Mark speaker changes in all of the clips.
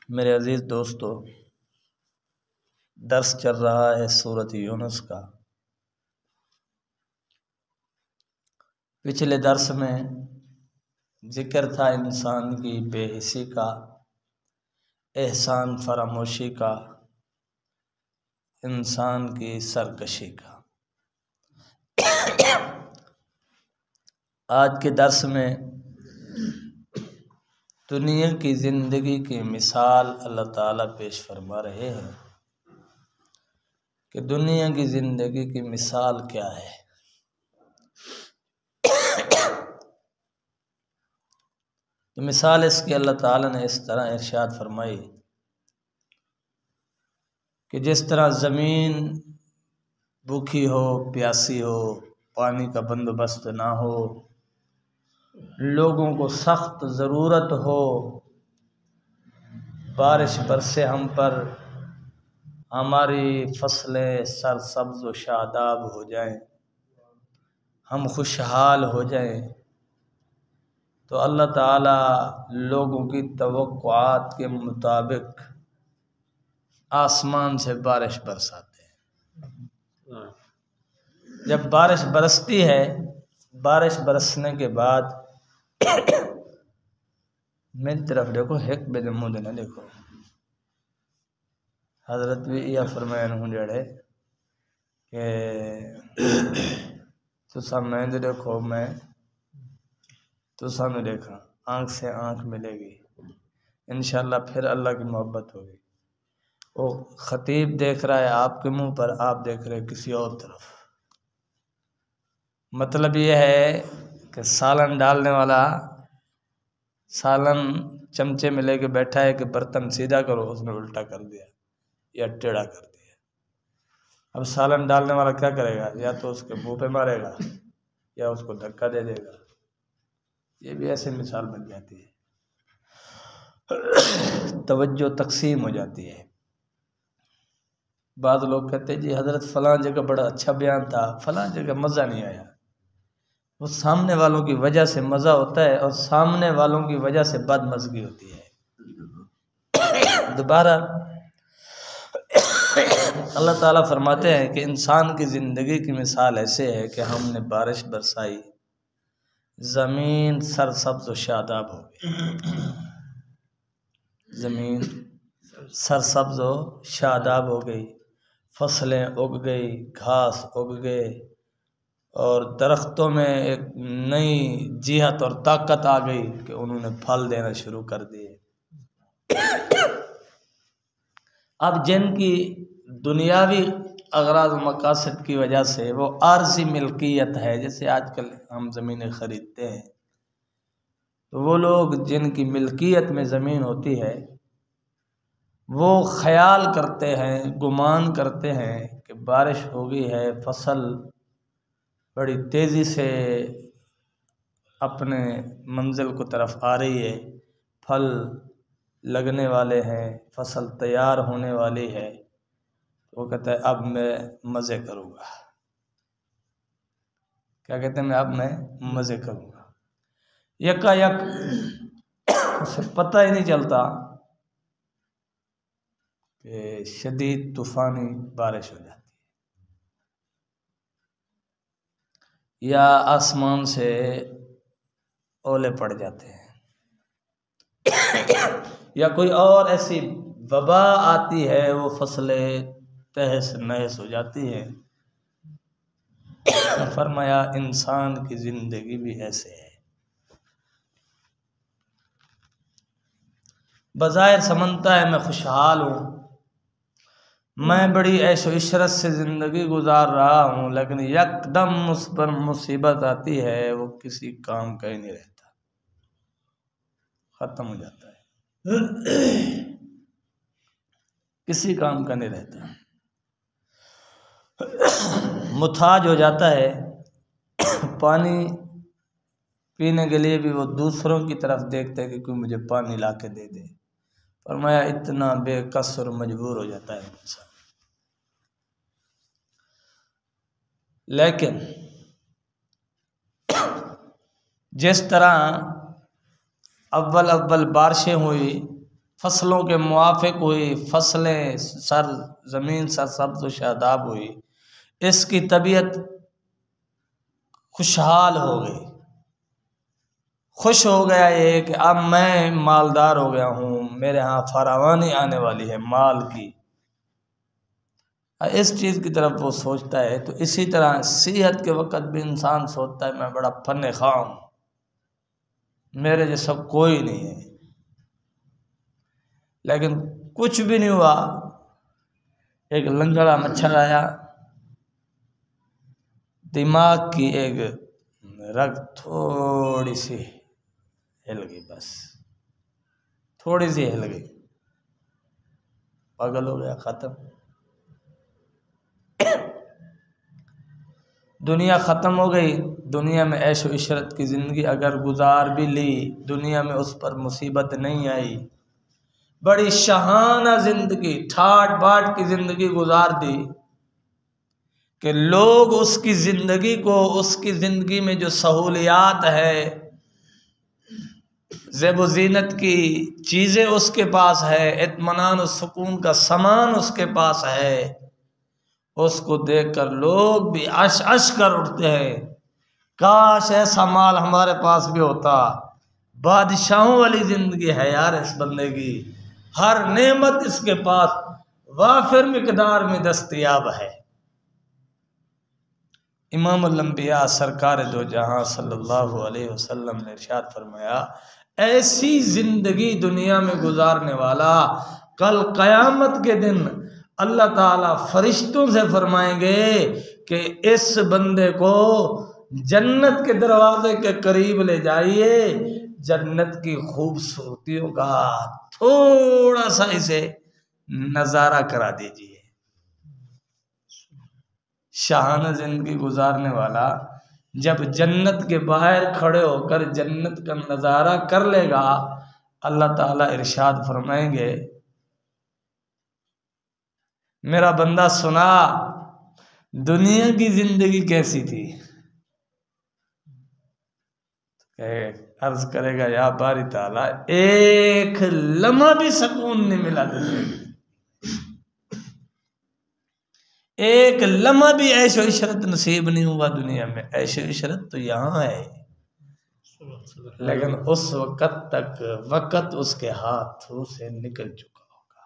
Speaker 1: मेरे अज़ीज़ दोस्तों, दर्स चल रहा है सूरत यूनुस का। पिछले दर्स में ज़िक्र था इंसान की बेहिसी का, एहसान फरामोशी का, इंसान की सरकशी का। आज के दर्स में दुनिया की ज़िंदगी की मिसाल अल्लाह ताला पेश फरमा रहे हैं कि दुनिया की ज़िंदगी की मिसाल क्या है। तो मिसाल इसकी अल्लाह ताला ने इस तरह इरशाद फरमाई कि जिस तरह ज़मीन भूखी हो, प्यासी हो, पानी का बंदोबस्त ना हो, लोगों को सख्त ज़रूरत हो, बारिश बरसे हम पर, हमारी फसलें सरसब्ज़ व शादाब हो जाएं, हम खुशहाल हो जाएं, तो अल्लाह ताला लोगों की तवक्कुआत के मुताबिक आसमान से बारिश बरसाते हैं। जब बारिश बरसती है, बारिश बरसने के बाद मेरी तरफ देखो, हिक बेजमू देना देखो, हजरत भी यह फरमाया हूँ जड़े कि तुसा मैं देखो, मैं तुसा में देखा, आँख से आँख मिलेगी, इंशाअल्लाह फिर अल्लाह की मोहब्बत होगी। वो खतीब देख रहा है आपके मुंह पर, आप देख रहे किसी और तरफ। मतलब यह है कि सालन डालने वाला सालन चमचे में लेके बैठा है कि बर्तन सीधा करो, उसने उल्टा कर दिया या टेढ़ा कर दिया। अब सालन डालने वाला क्या करेगा? या तो उसके मुंह पे मारेगा या उसको धक्का दे देगा। ये भी ऐसे मिसाल बन जाती है, तवज्जो तकसीम हो जाती है। बाद लोग कहते हैं जी हजरत फलां जगह बड़ा अच्छा बयान था, फलां जगह मज़ा नहीं आया। वो सामने वालों की वजह से मज़ा होता है और सामने वालों की वजह से बदमज़गी होती है। दोबारा अल्लाह ताला फरमाते हैं कि इंसान की ज़िंदगी की मिसाल ऐसे है कि हमने बारिश बरसाई, ज़मीन सरसब्ज़ व शादाब हो गई, ज़मीन सरसब्ज़ व शादाब हो गई, फसलें उग गई, घास उग गए और दरख्तों में एक नई जिहत और ताकत आ गई कि उन्होंने फल देना शुरू कर दिए। अब जिनकी दुनियावी अगराज़ मकासद की वजह से वो आर्ज़ी मिल्कियत है, जैसे आजकल हम ज़मीनें ख़रीदते हैं, तो वो लोग जिनकी मिल्कियत में ज़मीन होती है वो ख्याल करते हैं, गुमान करते हैं कि बारिश हो गई है, फसल बड़ी तेज़ी से अपने मंजिल को तरफ आ रही है, फल लगने वाले हैं, फसल तैयार होने वाली है। वो कहता है अब मैं मज़े करूँगा। क्या कहते हैं? अब मैं मज़े करूँगा। यकायक उसे पता ही नहीं चलता कि शदीद तूफ़ानी बारिश हो जाती है या आसमान से ओले पड़ जाते हैं या कोई और ऐसी वबा आती है, वो फसलें तहस नहस हो जाती है। फरमाया इंसान की ज़िंदगी भी ऐसे है। बज़ाहिर समझता है मैं खुशहाल हूँ, मैं बड़ी ऐशो इशरत से ज़िंदगी गुजार रहा हूँ, लेकिन यकदम उस पर मुसीबत आती है, वो किसी काम का ही नहीं रहता, ख़त्म हो जाता है, किसी काम का नहीं रहता, मुताज हो जाता है। पानी पीने के लिए भी वो दूसरों की तरफ देखते हैं कि कोई मुझे पानी ला के दे दे। फरमाया इतना बेकस और मजबूर हो जाता है इंसान। लेकिन जिस तरह अव्वल बारिशें हुई फसलों के मुआफिक हुई, फसलें सर ज़मीन सरसब्ज़ व शादाब हुई, इसकी तबीयत खुशहाल हो गई, खुश हो गया ये कि अब मैं मालदार हो गया हूँ, मेरे यहाँ फरावानी आने वाली है माल की। इस चीज़ की तरफ वो सोचता है। तो इसी तरह सेहत के वक़्त भी इंसान सोचता है मैं बड़ा फन खा हूँ, मेरे जैसा कोई नहीं है, लेकिन कुछ भी नहीं हुआ। एक लंगड़ा मच्छर आया, दिमाग की एक रग थोड़ी सी हिल गई, बस थोड़ी सी हिल गई, पागल हो गया, ख़त्म। दुनिया ख़त्म हो गई। दुनिया में ऐश व इशरत की ज़िंदगी अगर गुजार भी ली, दुनिया में उस पर मुसीबत नहीं आई, बड़ी शहाना ज़िंदगी ठाट बाट की ज़िंदगी गुजार दी कि लोग उसकी ज़िंदगी को, उसकी ज़िंदगी में जो सहूलियात है, ज़ेब व ज़ीनत की चीज़ें उसके पास है, इत्मीनान और सुकून का सामान उसके पास है, उसको देखकर लोग भी अश अश कर उठते हैं, काश ऐसा माल हमारे पास भी होता। बादशाहों वाली ज़िंदगी है यार इस बंदे की, हर नेमत इसके पास वाफिर मिकदार में दस्तयाब है। इमामुल अंबिया सरकार दो जहां सल्लल्लाहु अलैहि वसल्लम ने इरशाद फरमाया, ऐसी ज़िंदगी दुनिया में गुजारने वाला कल क़यामत के दिन अल्लाह ताला फरिश्तों से फरमाएंगे कि इस बंदे को जन्नत के दरवाजे के करीब ले जाइए, जन्नत की खूबसूरतियों का थोड़ा सा इसे नज़ारा करा दीजिए। शाहाना जिंदगी गुजारने वाला जब जन्नत के बाहर खड़े होकर जन्नत का नज़ारा कर लेगा, अल्लाह ताला इरशाद फरमाएंगे, मेरा बंदा सुना दुनिया की जिंदगी कैसी थी। अर्ज करेगा या बारी ताला, एक लम्हा भी सुकून नहीं मिला दुनिया, एक लम्हा भी ऐशो इशरत नसीब नहीं हुआ दुनिया में। ऐशो इशरत तो यहाँ है, लेकिन उस वक्त उसके हाथों से निकल चुका होगा।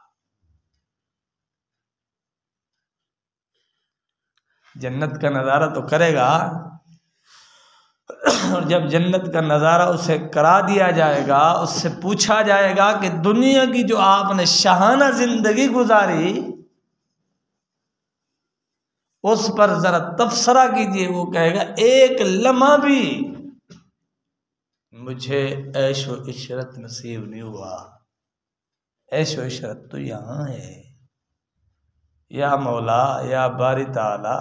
Speaker 1: जन्नत का नज़ारा तो करेगा, और जब जन्नत का नज़ारा उसे करा दिया जाएगा, उससे पूछा जाएगा कि दुनिया की जो आपने शाहाना जिंदगी गुजारी उस पर जरा तबसरा कीजिए। वो कहेगा एक लम्हा भी मुझे ऐशो इशरत नसीब नहीं हुआ। ऐशो इशरत तो यहाँ है। या मौला या बारी ताला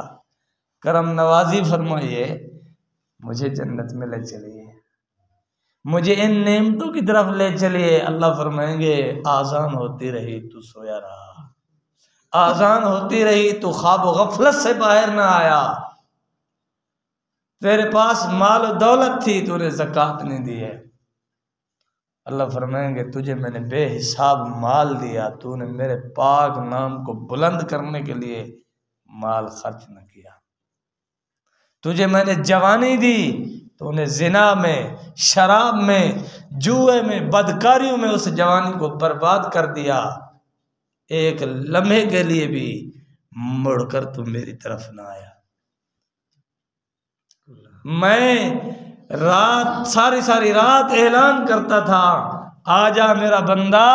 Speaker 1: करम नवाजी फरमाइए, मुझे जन्नत में ले चलिए, मुझे इन नेमतों की तरफ ले चलिए। अल्लाह फरमाएंगे, आज़ान होती रही तू सोया रहा, आज़ान होती रही तो ख्वाब व गफलत से बाहर ना आया, तेरे पास माल और दौलत थी तूने ज़कात नहीं दी है। अल्लाह फरमाएंगे, तुझे मैंने बेहिसाब माल दिया, तूने मेरे पाक नाम को बुलंद करने के लिए माल खर्च न किया। तुझे मैंने जवानी दी, तूने जिना में, शराब में, जुए में, बदकारियों में उस जवानी को बर्बाद कर दिया। एक लम्हे के लिए भी मुड़कर तू मेरी तरफ ना आया। मैं रात सारी रात ऐलान करता था, आजा मेरा बंदा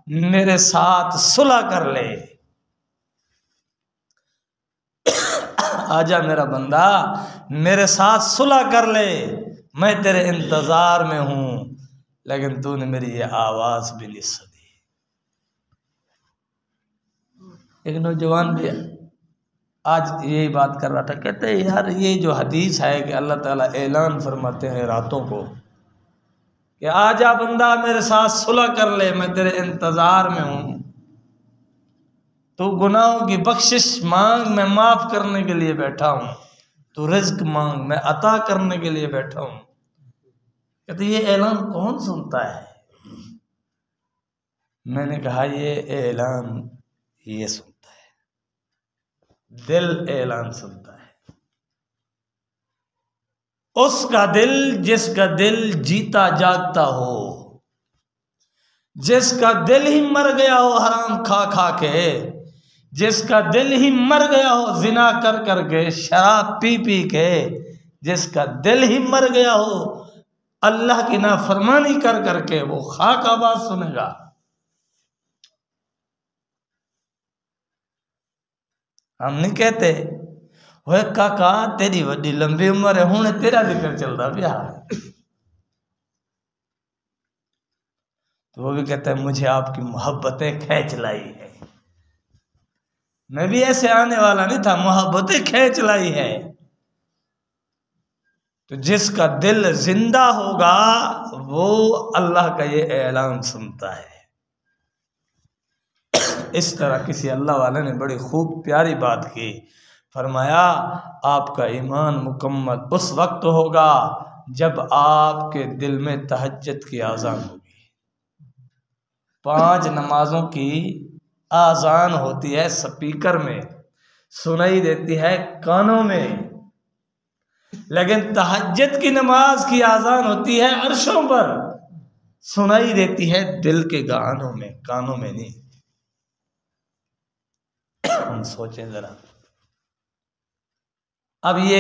Speaker 1: मेरे साथ सुलह कर ले, आजा मेरा बंदा मेरे साथ सुलह कर ले, मैं तेरे इंतजार में हूं। लेकिन तूने मेरी ये आवाज भी नहीं सुनी। एक नौजवान भी आज यही बात कर रहा था, कहते यार ये जो हदीस है कि अल्लाह ताला ऐलान फरमाते हैं रातों को कि आजा बंदा मेरे साथ सुलह कर ले, मैं तेरे इंतजार में हूं, तू गुनाहों की बख्शिश मांग, मैं माफ करने के लिए बैठा हूं, तू रिज्क मांग, मैं अता करने के लिए बैठा हूं। कहते ये ऐलान कौन सुनता है? मैंने कहा ये ऐलान ये सुनता है, दिल ऐलान सुनता है। उसका दिल जिसका दिल जीता जागता हो, जिसका दिल ही मर गया हो हराम खा खा के, जिसका दिल ही मर गया हो जिना कर करके, शराब पी पी के, जिसका दिल ही मर गया हो अल्लाह की नाफरमानी कर करके, वो खाक आवाज सुनेगा। हम नहीं कहते ओए काका तेरी वड्डी लंबी उम्र है, हुणे तेरा जिक्र चलता पिया, तो वो भी कहता है मुझे आपकी मोहब्बतें खींच लाई है। मैं भी ऐसे आने वाला नहीं था, मोहब्बतें खींच लाई है। तो जिसका दिल जिंदा होगा वो अल्लाह का ये ऐलान सुनता है। इस तरह किसी अल्लाह वाले ने बड़ी खूब प्यारी बात की, फरमाया आपका ईमान मुकम्मल उस वक्त होगा जब आपके दिल में तहज्जुद की आज़ान होगी। 5 नमाजों की आज़ान होती है, स्पीकर में सुनाई देती है, कानों में, लेकिन तहज्जुद की नमाज की आज़ान होती है अर्शों पर, सुनाई देती है दिल के गानों में, कानों में नहीं। हम सोचें जरा, अब ये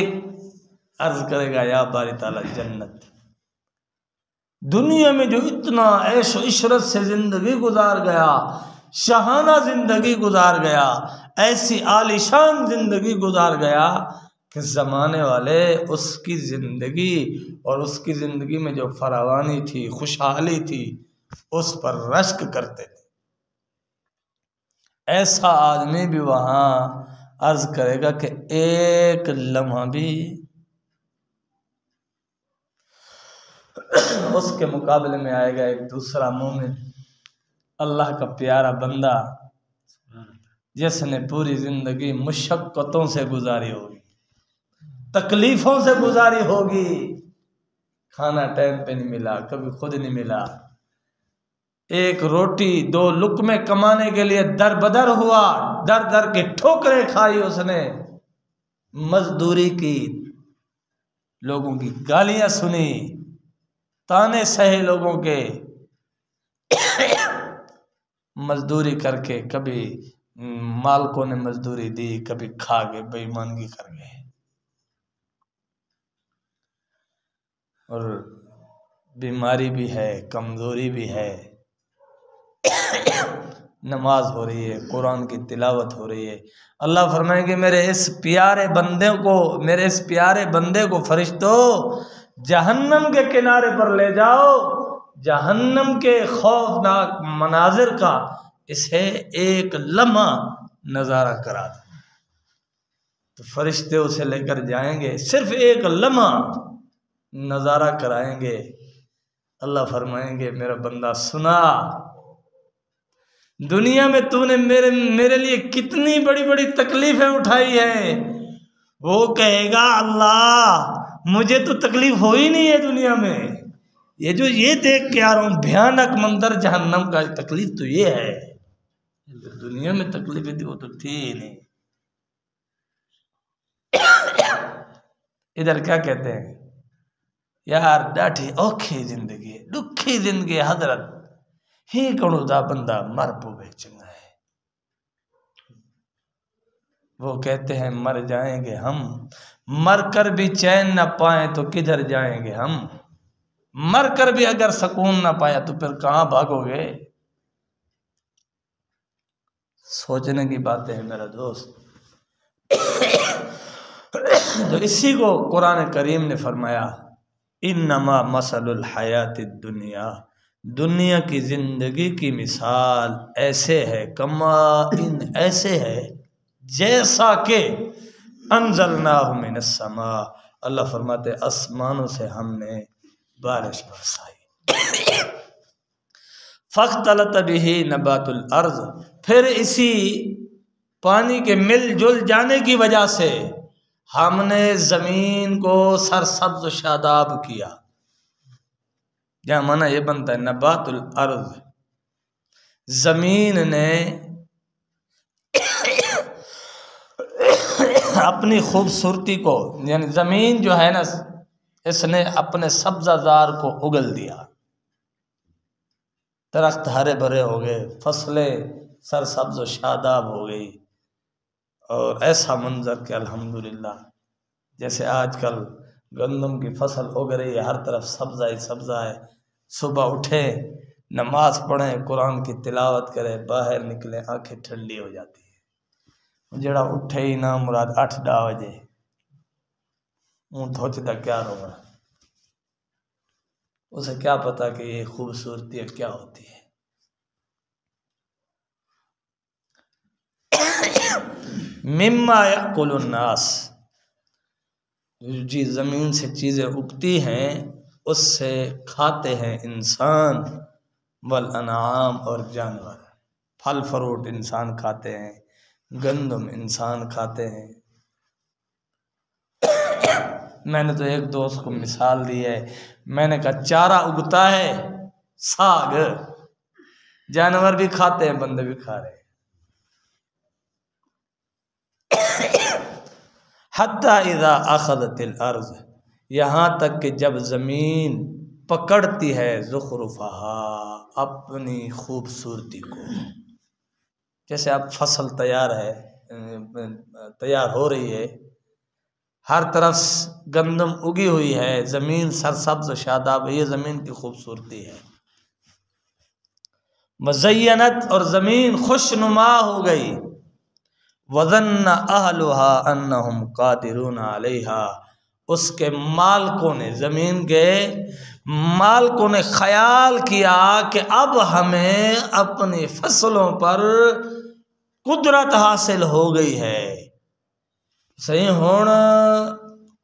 Speaker 1: अर्ज करेगा या बारी ताला जन्नत, दुनिया में जो इतना ऐशो इशरत से जिंदगी गुजार गया, शाहाना जिंदगी गुजार गया, ऐसी आलिशान जिंदगी गुजार गया कि जमाने वाले उसकी जिंदगी और उसकी जिंदगी में जो फरावानी थी, खुशहाली थी, उस पर रश्क करते थे। ऐसा आदमी भी वहां अर्ज करेगा कि एक लम्हा भी उसके मुकाबले में आएगा एक दूसरा मोमिन, अल्लाह का प्यारा बंदा, जिसने पूरी जिंदगी मुशक्कतों से गुजारी होगी, तकलीफों से गुजारी होगी, खाना टाइम पे नहीं मिला, कभी खुद नहीं मिला, एक रोटी 2 लुक़्मे कमाने के लिए दर बदर हुआ, दर दर की ठोकरें खाई उसने, मजदूरी की, लोगों की गालियां सुनी, ताने सहे लोगों के, मजदूरी करके कभी मालिकों ने मजदूरी दी, कभी खा गए, बेईमानी कर गए, और बीमारी भी है, कमजोरी भी है, नमाज हो रही है, कुरान की तिलावत हो रही है। अल्लाह फरमाएंगे मेरे इस प्यारे बंदे को फरिश्तों जहन्नम के किनारे पर ले जाओ, जहन्नम के खौफनाक मनाजिर का इसे एक लम्हा नजारा करा दो। तो फरिश्ते उसे लेकर जाएंगे, सिर्फ एक लम्हा नजारा कराएंगे। अल्लाह फरमाएंगे मेरा बंदा सुना, दुनिया में तूने मेरे लिए कितनी बड़ी बड़ी तकलीफें उठाई है। वो कहेगा अल्लाह मुझे तो तकलीफ हो ही नहीं है दुनिया में, ये देख के आ रहा हूं भयानक मंजर जहन्नम का, तकलीफ तो ये है, दुनिया में तकलीफें थी वो तो थी ही नहीं। इधर क्या कहते हैं यार, डाठी औखी जिंदगी, दुखी जिंदगी हजरत ही कणुदा बंदा मर पोवे चंगा है। वो कहते हैं मर जाएंगे हम, मर कर भी चैन न पाए तो किधर जाएंगे हम, मर कर भी अगर सुकून न पाया तो फिर कहां भागोगे। सोचने की बातें हैं मेरा दोस्त। तो इसी को कुरान करीम ने फरमाया इन्नमा मसलुल हयातिद दुनिया, दुनिया की जिंदगी की मिसाल ऐसे है, कमा इन ऐसे है जैसा के अंज़लनाहु मिनस समा, अल्लाह फरमाते आसमानों से हमने बारिश बरसाई, फ़ख्तलत बिही नबातुल अर्ज़, फिर इसी पानी के मिलजुल जाने की वजह से हमने जमीन को सरसब्ज शादाब किया। क्या माना ये बनता है नबातुल अर्ज़, जमीन ने अपनी खूबसूरती को, यानी जमीन जो है ना, इसने अपने सब्जाजार को उगल दिया, दरख्त हरे भरे हो गए, फसलें सरसब्ज व शादाब हो गई, और ऐसा मंजर कि अल्हम्दुलिल्लाह, जैसे आजकल गंदम की फसल उग रही है, हर तरफ सब्जा ही सब्जा है। सुबह उठे, नमाज पढ़ें, कुरान की तिलावत करें, बाहर निकले, आंखें ठंडी हो जाती है। जड़ा उठे ही ना मुराद 8-10 बजे धोचदा क्या होगा, उसे क्या पता कि ये खूबसूरती क्या होती है। मिम्मा याकुलुन नास, जी जमीन से चीजें उगती हैं उससे खाते हैं इंसान, वल अनाम, और जानवर। फल फ्रूट इंसान खाते हैं, गंदम इंसान खाते हैं। मैंने तो एक दोस्त को मिसाल दी है, मैंने कहा चारा उगता है, साग, जानवर भी खाते हैं, बंदे भी खा रहे हैं। हत्ता इज़ा अखज़तिल अर्ज़, यहाँ तक कि जब ज़मीन पकड़ती है ज़ुख़रुफ़हा, अपनी खूबसूरती को। जैसे अब फसल तैयार है, तैयार हो रही है, हर तरफ गंदम उगी हुई है, ज़मीन सरसब्ज़ शादाब, ये ज़मीन की खूबसूरती है। मज़य्यनत, और ज़मीन खुशनुमा हो गई। वज़न्न अहलुहा अन्नहुम कादिरून अलैहा, उसके मालिकों ने, ज़मीन के मालिकों ने ख्याल किया कि अब हमें अपनी फसलों पर कुदरत हासिल हो गई है। सही हुण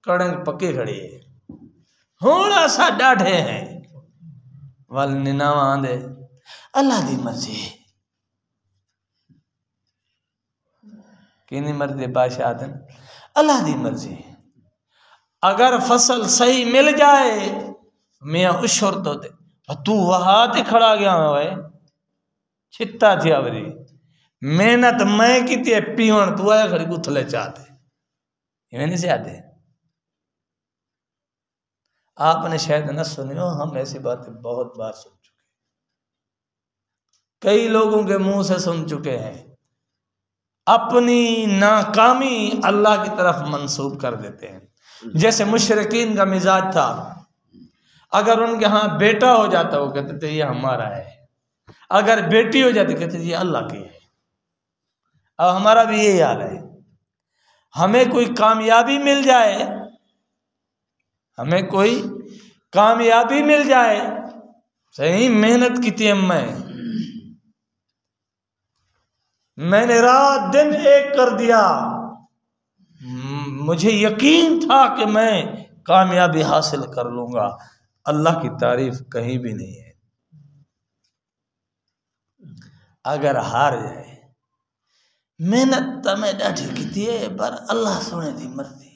Speaker 1: कणक पक्की खड़ी है, हुण असा डाढ़े हैं। वल निनावा आंदे अल्लाह दी मर्जी, किनी मर्जी बादशाह आदन अल्लाह दी मर्जी। अगर फसल सही मिल जाए मियाँ उशर तो दे, तू वहां ते खड़ा गया है, छित्ता थी अवरी मेहनत मैं की थी, पीवण तू आया खड़ी गुथले चाहते, इवें नहीं से आते। आपने शायद न सुनी हो, हम ऐसी बातें बहुत बार सुन चुके, कई लोगों के मुंह से सुन चुके हैं। अपनी नाकामी अल्लाह की तरफ मंसूब कर देते हैं। जैसे मुशरिकीन का मिजाज था, अगर उनके यहाँ बेटा हो जाता वो कहते थे ये हमारा है, अगर बेटी हो जाती कहते थे ये अल्लाह की है। अब हमारा भी यही हाल है, हमें कोई कामयाबी मिल जाए, हमें कोई कामयाबी मिल जाए, सही मेहनत की थी मैंने रात दिन एक कर दिया, मुझे यकीन था कि मैं कामयाबी हासिल कर लूंगा, अल्लाह की तारीफ कहीं भी नहीं है। अगर हार जाए, मेहनत तो मैं ॾाढी की थी पर अल्लाह सोने दी मर्जी।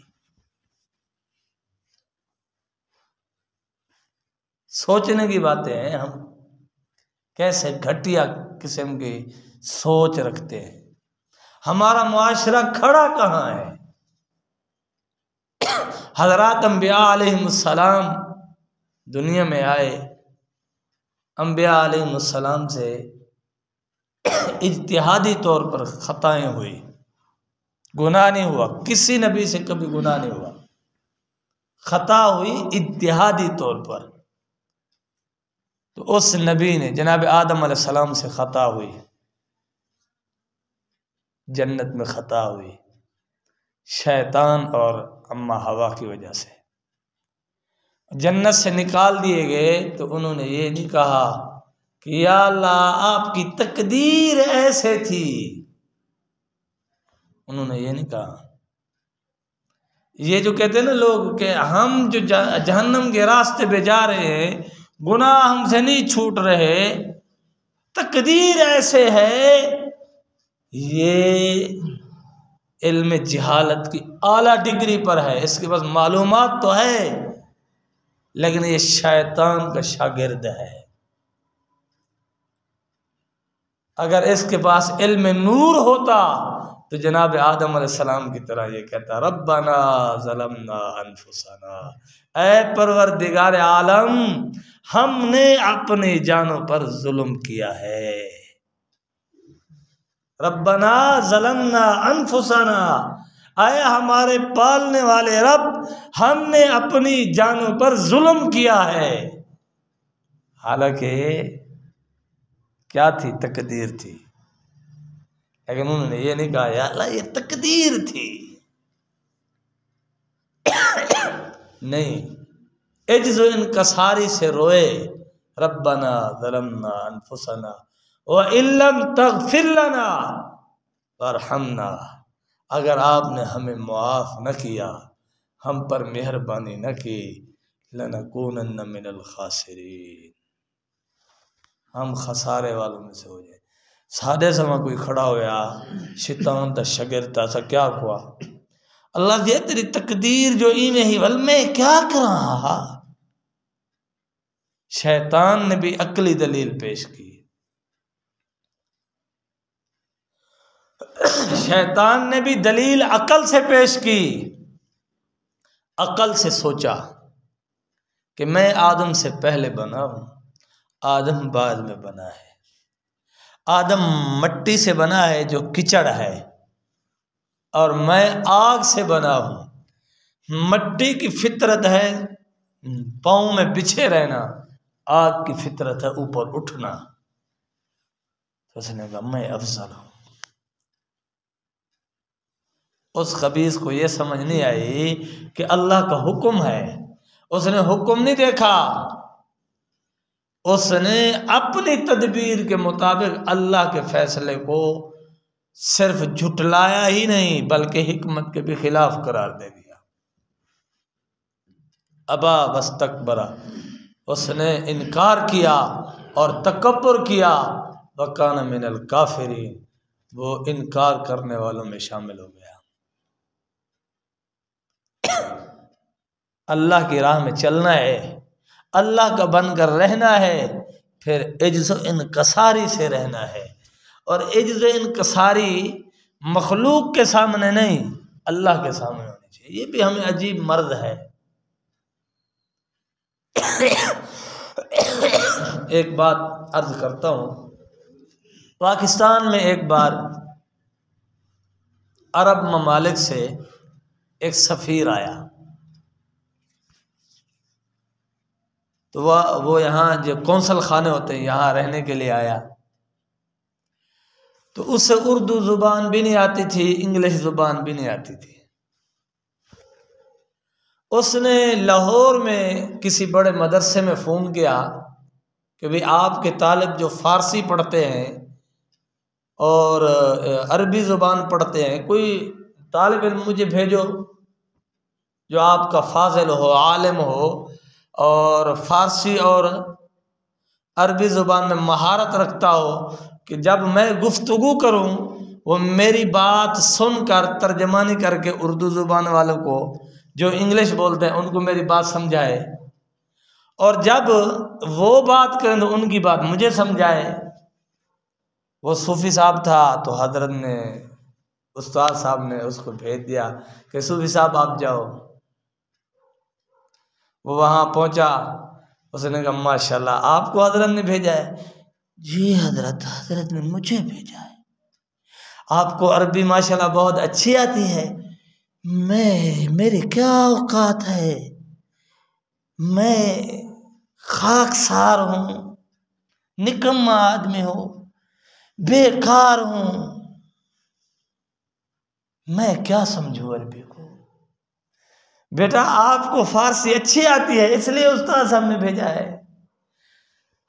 Speaker 1: सोचने की बातें हैं, हम कैसे घटिया किस्म की सोच रखते हैं। हमारा मुआशरा खड़ा कहाँ है। हज़रात अंबिया अलैहिमुस्सलाम दुनिया में आए, अंबिया अलैहिमुस्सलाम से इज्तिहादी तौर पर खताएं हुई, गुनाह नहीं हुआ, किसी नबी से कभी गुनाह नहीं हुआ, खता हुई इज्तिहादी तौर पर। तो उस नबी ने जनाब आदम अलैहिस्सलाम से खता हुई, जन्नत में खता हुई शैतान और अम्मा हवा की वजह से, जन्नत से निकाल दिए गए। तो उन्होंने ये नहीं कहा कि या अल्लाह आपकी तकदीर ऐसे थी, उन्होंने ये नहीं कहा। ये जो कहते हैं ना लोग कि हम जो जहन्नम के रास्ते पे जा रहे हैं, गुनाह हमसे नहीं छूट रहे, तकदीर ऐसे है, ये इल्म जिहालत की आला डिग्री पर है, इसके पास मालूमात तो है लेकिन ये शैतान का शागिर्द है। अगर इसके पास इल्म नूर होता तो जनाब आदम अलैहिस्सलाम की तरह ये कहता, रब्बना ज़लमना अनफुसना, ऐ परवरदिगार आलम हमने अपनी जानों पर जुल्म किया है। रब्बना ज़लमना अनफुसना, ऐ हमारे पालने वाले रब हमने अपनी जानों पर जुल्म किया है। हालांकि क्या थी, तकदीर थी, लेकिन उन्होंने ये नहीं कहा या अल्लाह ये तकदीर थी। नहीं, इज्ज़ो इनकसारी से रोए, रब्बना ज़लमना अनफुसना व इल्लम तग़फिर लना वरहमना, अगर आपने हमें मुआफ़ न किया, हम पर मेहरबानी न की, लनकूनन्न मिनल खासिरीन, हम खसारे वालों में से हो जाए। सादे समय कोई खड़ा होया शैतान दा शागिर्द सा क्या हुआ, अल्लाह ये तेरी तकदीर जो इमें ही वल में क्या करा। शैतान ने भी अक्ली दलील पेश की, शैतान ने भी दलील अकल से पेश की। अकल से सोचा कि मैं आदम से पहले बना हूं, आदम बाद में बना है। आदम मट्टी से बना है जो कीचड़ है, और मैं आग से बना हूं। मट्टी की फितरत है पाँव में बिछे रहना, आग की फितरत है ऊपर उठना। तो उसने कहा मैं अफजल हूं। उस खबीस को यह समझ नहीं आई कि अल्लाह का हुक्म है। उसने हुक्म नहीं देखा, उसने अपनी तदबीर के मुताबिक अल्लाह के फैसले को सिर्फ झुटलाया ही नहीं बल्कि हिकमत के भी खिलाफ करार दे दिया। अबा वस्तकबरा, उसने इनकार किया और तकब्बुर किया, वकान मिनल काफिरीन, वो इनकार करने वालों में शामिल हो गया। अल्लाह की राह में चलना है, अल्लाह का बनकर रहना है, फिर इज्ज़ो इनकसारी से रहना है। और इज्ज़ो इनकसारी मखलूक के सामने नहीं, अल्लाह के सामने होनी चाहिए। ये भी हमें अजीब मर्द है। एक बात अर्ज करता हूँ, पाकिस्तान में एक बार अरब ममालिक से एक सफ़ीर आया, तो वो यहाँ जो कौंसल खाने होते हैं यहाँ रहने के लिए आया। तो उससे उर्दू ज़ुबान भी नहीं आती थी, इंग्लिश ज़ुबान भी नहीं आती थी। उसने लाहौर में किसी बड़े मदरसे में फ़ोन किया कि भाई आपके तालिब जो फ़ारसी पढ़ते हैं और अरबी ज़ुबान पढ़ते हैं, कोई तालिब इल्म मुझे भेजो जो आपका फाजिल हो, आलिम हो और फ़ारसी और अरबी ज़ुबान में महारत रखता हो, कि जब मैं गुफ्तगू करूं वो मेरी बात सुनकर तर्जमानी करके उर्दू ज़ुबान वालों को जो इंग्लिश बोलते हैं उनको मेरी बात समझाए, और जब वो बात करें तो उनकी बात मुझे समझाए। वो सूफ़ी साहब था, तो हजरत ने, उस्ताद साहब ने उसको भेज दिया कि सूफ़ी साहब आप जाओ। वो वहाँ पहुँचा, उसने कहा माशाल्लाह आपको हजरत ने भेजा है। जी हजरत, हजरत ने मुझे भेजा है। आपको अरबी माशाल्लाह बहुत अच्छी आती है। मेरी क्या औकात है, मैं खाकसार हूँ, निकम्मा आदमी हूँ, बेकार हूँ, मैं क्या समझूँ अरबी को। बेटा आपको फारसी अच्छी आती है इसलिए उस्ताद साहब ने भेजा है।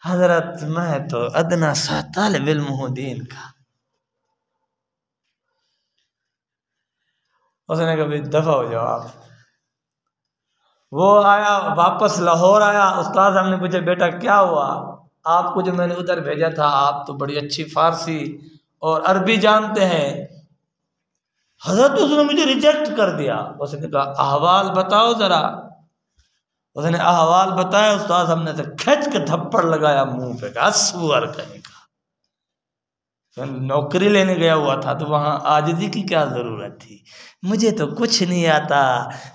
Speaker 1: हजरत मैं तो अदना सा तालिब इल्म हूँ दीन का। उसने कहा दफा हो जाओ आप। वो आया वापस लाहौर आया, उस्ताद साहब ने पूछा बेटा क्या हुआ, आपको जो मैंने उधर भेजा था आप तो बड़ी अच्छी फारसी और अरबी जानते हैं। हजरत उसने मुझे रिजेक्ट कर दिया। उसने कहा अहवाल बताओ जरा। उसने अहवाल बताया, उस्ताद साहब ने खींच के थप्पड़ लगाया मुंह पे, कहा सुअर कहीं का। तो नौकरी लेने गया हुआ था तो वहाँ आजिज़ी की क्या ज़रूरत थी। मुझे तो कुछ नहीं आता,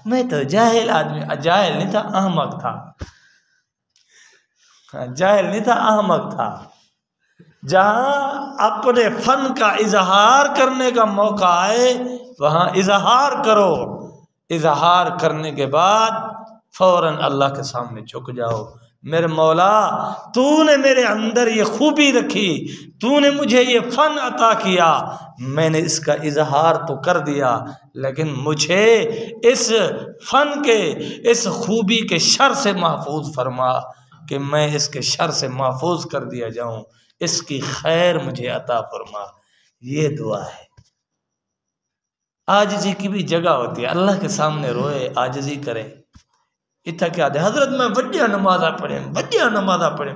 Speaker 1: मैं तो जाहिल आदमी, जाहिल नहीं था अहमक था, जाहिल नहीं था अहमक था। जहाँ अपने फन का इजहार करने का मौका आए वहाँ इजहार करो, इजहार करने के बाद फौरन अल्लाह के सामने झुक जाओ। मेरे मौला, तूने मेरे अंदर ये खूबी रखी, तूने मुझे ये फन अता किया, मैंने इसका इजहार तो कर दिया, लेकिन मुझे इस फन के, इस खूबी के शर से महफूज फरमा कि मैं इसके शर से महफूज कर दिया जाऊं, इसकी खैर मुझे अता फरमा। ये दुआ है। आजिज़ी की भी जगह होती है, अल्लाह के सामने रोए, आजिज़ी करे। इतना क्या दे हजरत मैं वड्डिया नमाजा पढ़े, वड्डिया नमाजा पढ़े,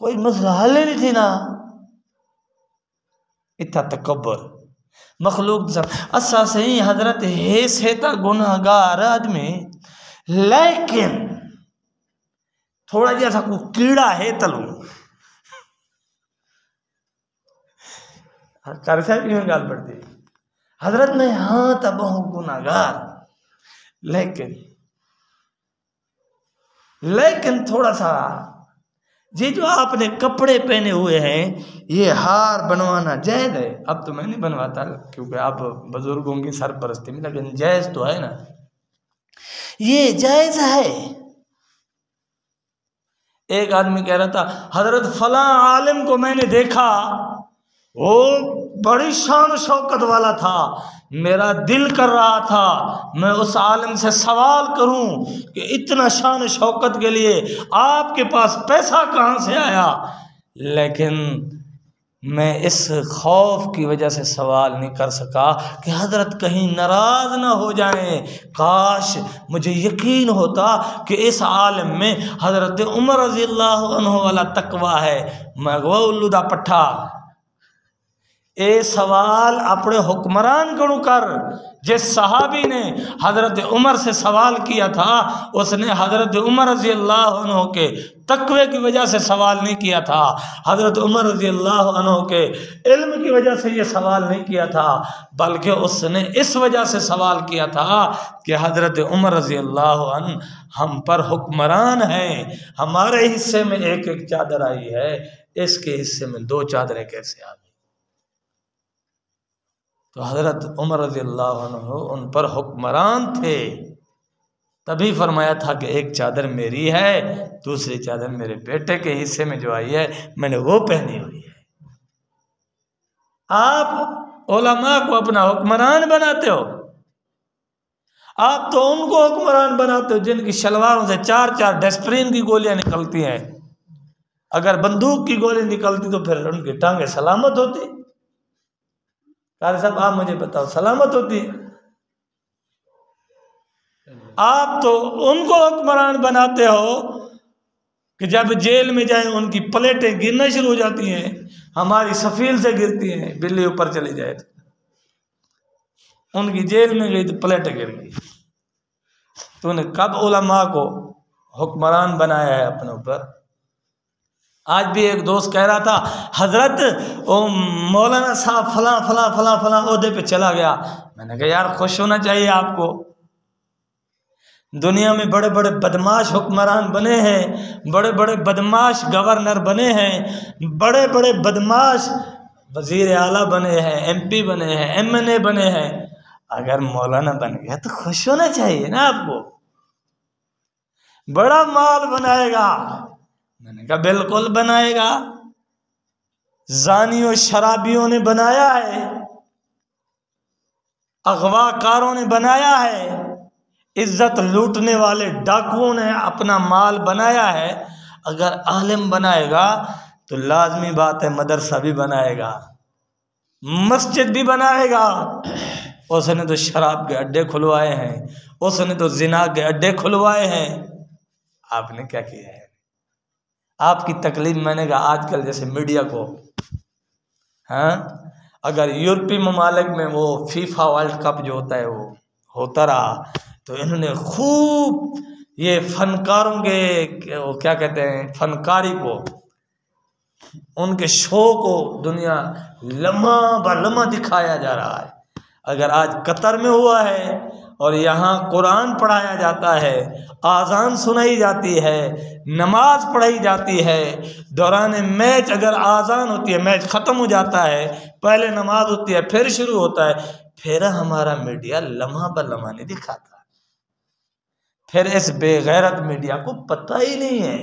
Speaker 1: कोई मसला हल नहीं थी ना। इतना तकब्बर मखलूक सब असा सही हजरत है सेता गुनाहगार आदमी, लेकिन थोड़ा जैसा को कीड़ा है तलू कार साहब की गाल पड़ती हजरत में, हाँ तब हूँ गुनाहगार, लेकिन थोड़ा सा ये जो आपने कपड़े पहने हुए हैं ये हार बनवाना जायज़ है। अब तो मैं नहीं बनवाता क्योंकि आप बुजुर्गों की सरपरस्ती में, लेकिन जायज़ तो है ना, ये जायज़ है। एक आदमी कह रहा था हजरत फला आलिम को मैंने देखा, वो बड़ी शान शौकत वाला था, मेरा दिल कर रहा था मैं उस आलिम से सवाल करूं कि इतना शान शौकत के लिए आपके पास पैसा कहाँ से आया, लेकिन मैं इस खौफ की वजह से सवाल नहीं कर सका कि हजरत कहीं नाराज ना हो जाएं। काश मुझे यकीन होता कि इस आलिम में हजरत उमर रज़ी अल्लाह अन्हु वाला तकवा है। मैं वो उल्लूदा पट्ठा ए सवाल अपने हुक्मरान गणु कर। जिस सहाबी ने हजरत उमर से सवाल किया था उसने हजरत उमर रज़ी अल्लाह अन्हु के तकवे की वजह से सवाल नहीं किया था, हजरत उमर रज़ी अल्लाह अन्हु के इल्म की वजह से ये सवाल नहीं किया था, बल्कि उसने इस वजह से सवाल किया था कि हजरत उमर रज़ी अल्लाह अन्हु हम पर हुक्मरान हैं, हमारे हिस्से में एक एक चादर आई है, इसके हिस्से में 2 चादरें कैसे आ गई। तो हजरत उमर रज़ी अल्लाह अन्हु उन पर हुक्मरान थे, तभी फरमाया था कि एक चादर मेरी है, दूसरी चादर मेरे बेटे के हिस्से में जो आई है मैंने वो पहनी हुई है। आप उलमा को अपना हुक्मरान बनाते हो, आप तो उनको हुक्मरान बनाते हो जिनकी शलवारों से 4-4 डेस्प्रिन की गोलियां निकलती हैं। अगर बंदूक की गोली निकलती तो फिर उनकी टांगे सलामत होती। कारी साहब आप मुझे बताओ, सलामत होती? आप तो उनको हुक्मरान बनाते हो कि जब जेल में जाए उनकी प्लेटें गिरना शुरू हो जाती हैं, हमारी सफील से गिरती हैं, बिल्ली ऊपर चली जाए तो उनकी जेल में गई तो प्लेटें गिर गई। तूने कब उलमा को हुक्मरान बनाया है अपने ऊपर? आज भी एक दोस्त कह रहा था हजरत ओ मौलाना साहब फला फला फला फला ओहदे पे चला गया। मैंने कहा यार खुश होना चाहिए आपको, दुनिया में बड़े बड़े बदमाश हुक्मरान बने हैं, बड़े बड़े बदमाश गवर्नर बने हैं, बड़े बड़े बदमाश वजीर आला बने हैं, MP बने हैं, MNA बने हैं। अगर मौलाना बन गया तो खुश होना चाहिए ना आपको, बड़ा माल बनाएगा। मैंने कहा बिल्कुल बनाएगा, जानियों शराबियों ने बनाया है, अगवाकारों ने बनाया है, इज्जत लूटने वाले डाकुओं ने अपना माल बनाया है। अगर आलिम बनाएगा तो लाजमी बात है मदरसा भी बनाएगा, मस्जिद भी बनाएगा। उसने तो शराब के अड्डे खुलवाए हैं, उसने तो जिना के अड्डे खुलवाए हैं। आपने क्या किया है? आपकी तकलीफ मैंने कहा आजकल जैसे मीडिया को, हाँ अगर यूरोपीय ममालिक में वो फीफा वर्ल्ड कप जो होता है वो होता रहा तो इन्होंने खूब ये फनकारों के वो क्या कहते हैं फनकारी को उनके शो को दुनिया लम्हा ब लम्हा दिखाया जा रहा है। अगर आज कतर में हुआ है और यहाँ कुरान पढ़ाया जाता है, आज़ान सुनाई जाती है, नमाज पढ़ाई जाती है, दौरान मैच अगर आज़ान होती है, मैच ख़त्म हो जाता है, पहले नमाज होती है, फिर शुरू होता है, फिर हमारा मीडिया लम्हा ब लम्हा नहीं दिखाता। फिर इस बेगैरत मीडिया को पता ही नहीं है,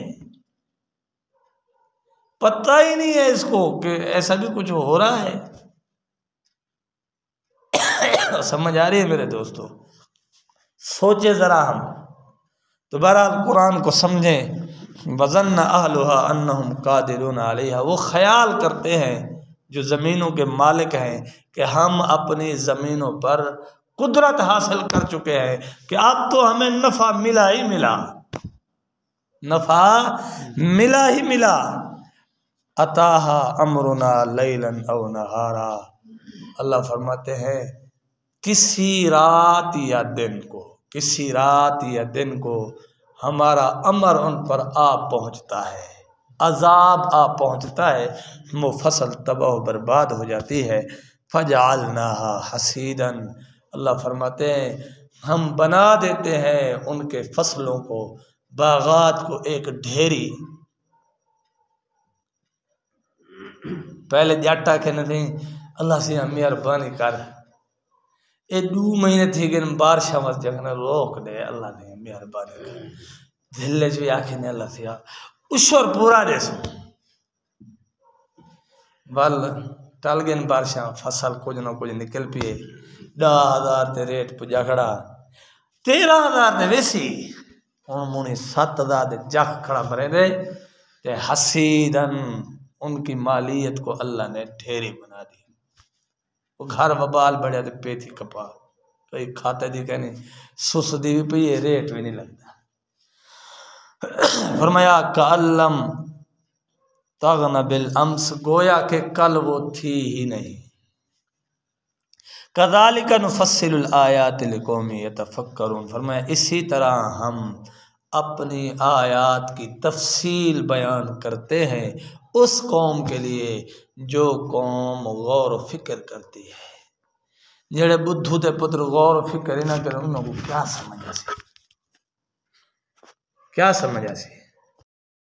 Speaker 1: पता ही नहीं है इसको कि ऐसा भी कुछ हो रहा है। समझ आ रही है मेरे दोस्तों? सोचे ज़रा हम तो बहरहाल कुरान को समझें। वज़न्न अहलुहा अन्नहुम कादिरून अलैहा, वो ख्याल करते हैं जो ज़मीनों के मालिक हैं कि हम अपनी ज़मीनों पर कुदरत हासिल कर चुके हैं कि अब तो हमें नफ़ा मिला ही मिला, नफ़ा मिला ही मिला। अताहा अमरुना लैलन औ नहारा, अल्लाह फरमाते हैं किसी रात या दिन को, किसी रात या दिन को हमारा अमर उन पर आ पहुँचता है, अजाब आ पहुँचता है, वो फसल तबाह बर्बाद हो जाती है। फजअलनाहा हसीदन, अल्लाह फरमाते हैं हम बना देते हैं उनके फसलों को, बागात को एक ढेरी। पहले जाटा कहने थे अल्लाह से मेहरबानी कर, ये 2 महीने थी गए बारिश मत जगने रोक दे, अल्लाह ने मेहरबानी कर ढिले भी आखे ने अल्लाह से उशर पूरा देसो बल टल गए बारिश, फसल कुछ ना कुछ निकल पिए। 10,000 ते रेट पुजा खड़ा, 13,000 ते वैसी हूँ मुनी 7,000 दे जख खड़ा भरे दे ते हसीदन, उनकी मालियत को अल्लाह ने ढेरी बना दी। वो घर बबाल बढ़िया तो पेथी कपा कई खाते दी कहनी सुस दी भी पी, रेट भी नहीं लगता। फरमाया कअल्लम तगन बिल अम्स, गोया के कल वो थी ही नहीं। कज़ालिका नुफ़स्सिलुल आयाति लिक़ौमिन यतफ़क्करून, फरमाया इसी तरह हम अपनी आयात की तफसील बयान करते हैं उस कौम के लिए जो कौम गौर फिक्र करती है। जेड़े बुद्धू ते पुत्र गौर फिक्र ही ना करें उनको क्या समझ आसी, क्या समझ आसी।